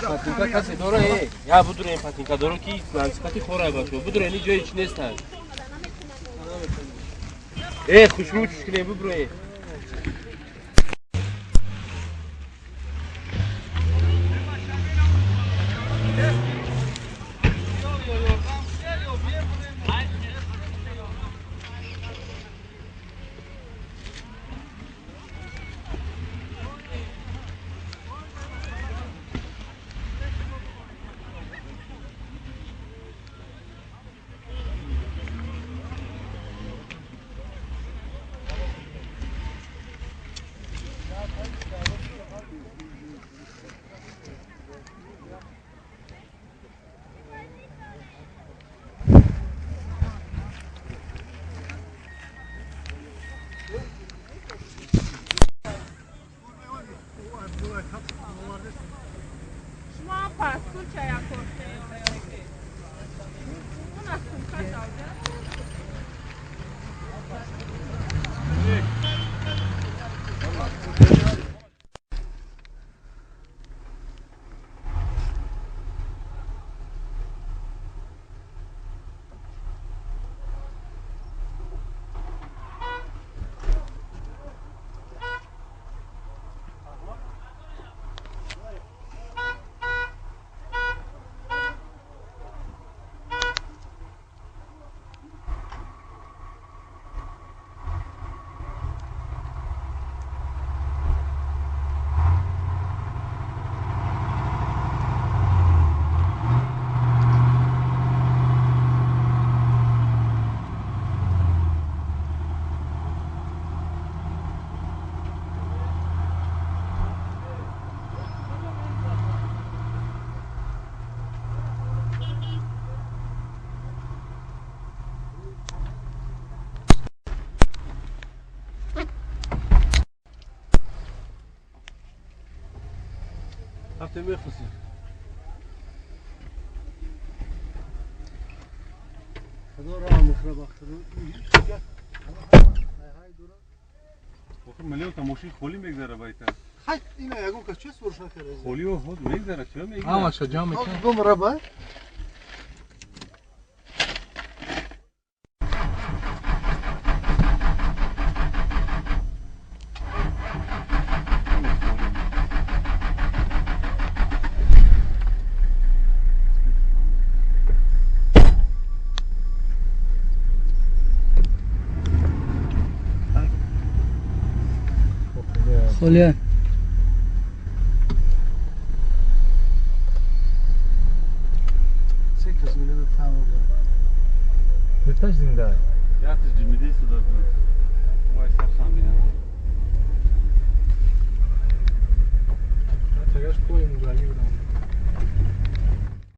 Patinka kase doro e. Ya budur en patinka doro ki lanskati khora bato. Budur eni joy iç nestan. Khushbu chushkine bu bro e. هفته میخوسی خدا را مخرب اخترون آخه ملیو تماشی خولی میگذره بایتا خیلی اینا یکو که چه سرشا کرده خولی و خود میگذره چرا میگذره Amaşa cam ekan. دو مربع خلیه سه کس میده تمام بتاش زنده Yatız cimrideyi suda